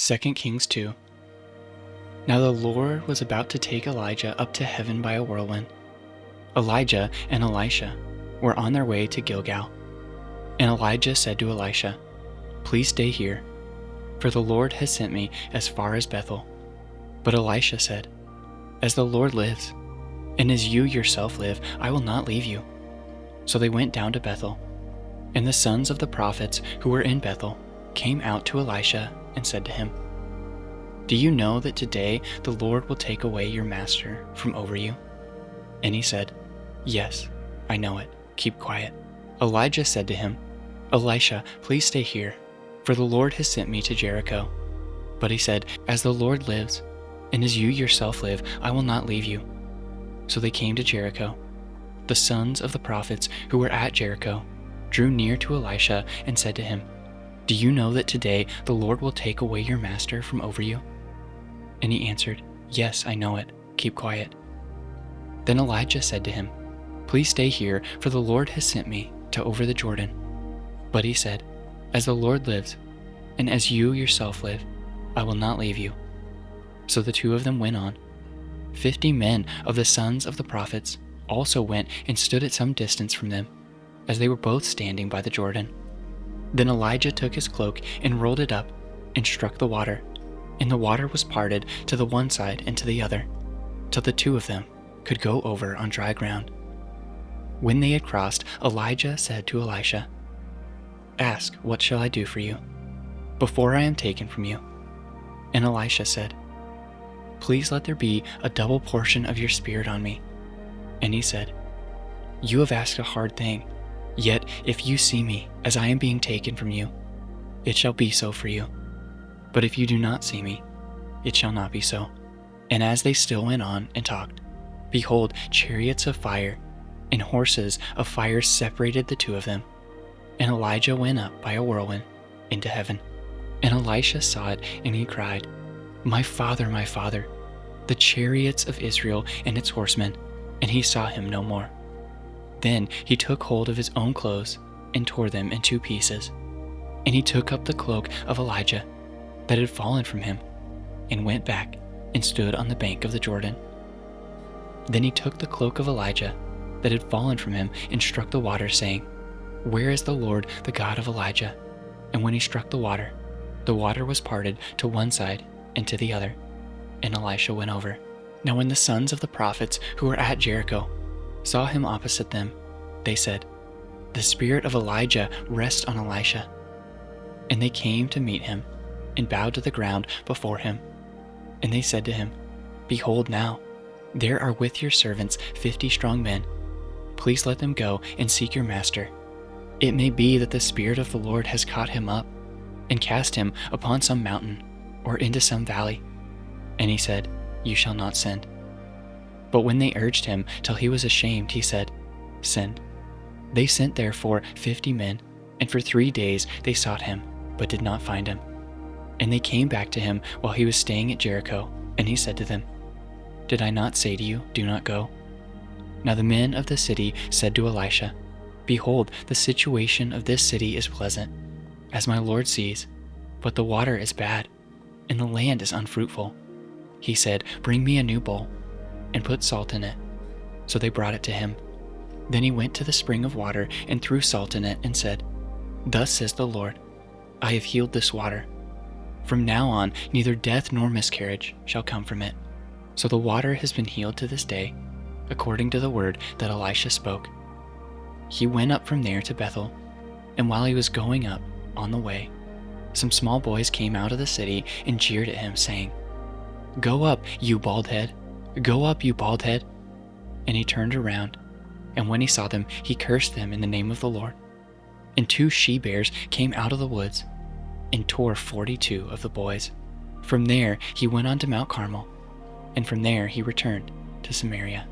2 Kings 2. Now the Lord was about to take Elijah up to heaven by a whirlwind. Elijah and Elisha were on their way to Gilgal. And Elijah said to Elisha, "Please stay here, for the Lord has sent me as far as Bethel." But Elisha said, "As the Lord lives, and as you yourself live, I will not leave you." So they went down to Bethel. And the sons of the prophets who were in Bethel came out to Elisha and said to him, "Do you know that today the Lord will take away your master from over you?" And he said, "Yes, I know it. Keep quiet." Elijah said to him, "Elisha, please stay here, for the Lord has sent me to Jericho." But he said, "As the Lord lives, and as you yourself live, I will not leave you." So they came to Jericho. The sons of the prophets who were at Jericho drew near to Elisha and said to him, "Do you know that today the Lord will take away your master from over you?" And he answered, "Yes, I know it. Keep quiet." Then Elijah said to him, "Please stay here, for the Lord has sent me to over the Jordan." But he said, "As the Lord lives, and as you yourself live, I will not leave you." So the two of them went on. 50 men of the sons of the prophets also went and stood at some distance from them, as they were both standing by the Jordan. Then Elijah took his cloak and rolled it up and struck the water, and the water was parted to the one side and to the other, till the two of them could go over on dry ground. When they had crossed, Elijah said to Elisha, "Ask, what shall I do for you, before I am taken from you?" And Elisha said, "Please let there be a double portion of your spirit on me." And he said, "You have asked a hard thing, yet if you see me as I am being taken from you, it shall be so for you. But if you do not see me, it shall not be so." And as they still went on and talked, behold, chariots of fire and horses of fire separated the two of them. And Elijah went up by a whirlwind into heaven. And Elisha saw it, and he cried, my father, the chariots of Israel and its horsemen." And he saw him no more. Then he took hold of his own clothes and tore them in two pieces. And he took up the cloak of Elijah that had fallen from him, and went back and stood on the bank of the Jordan. Then he took the cloak of Elijah that had fallen from him and struck the water, saying, "Where is the Lord, the God of Elijah?" And when he struck the water was parted to one side and to the other, and Elisha went over. Now when the sons of the prophets who were at Jericho saw him opposite them, they said, "The spirit of Elijah rests on Elisha." And they came to meet him and bowed to the ground before him. And they said to him, "Behold now, there are with your servants 50 strong men. Please let them go and seek your master. It may be that the Spirit of the Lord has caught him up and cast him upon some mountain or into some valley." And he said, "You shall not send." But when they urged him till he was ashamed, he said, "Send." They sent therefore 50 men, and for 3 days they sought him, but did not find him. And they came back to him while he was staying at Jericho, and he said to them, "Did I not say to you, do not go?" Now the men of the city said to Elisha, "Behold, the situation of this city is pleasant, as my Lord sees, but the water is bad, and the land is unfruitful." He said, "Bring me a new bowl, and put salt in it." So they brought it to him. Then he went to the spring of water and threw salt in it, and said, "Thus says the Lord, I have healed this water. From now on neither death nor miscarriage shall come from it." So the water has been healed to this day, according to the word that Elisha spoke. He went up from there to Bethel, and while he was going up on the way, some small boys came out of the city and jeered at him, saying, "Go up, you bald head! Go up, you bald head!" And he turned around, and when he saw them, he cursed them in the name of the Lord. And 2 she-bears came out of the woods and tore 42 of the boys. From there he went on to Mount Carmel, and from there he returned to Samaria.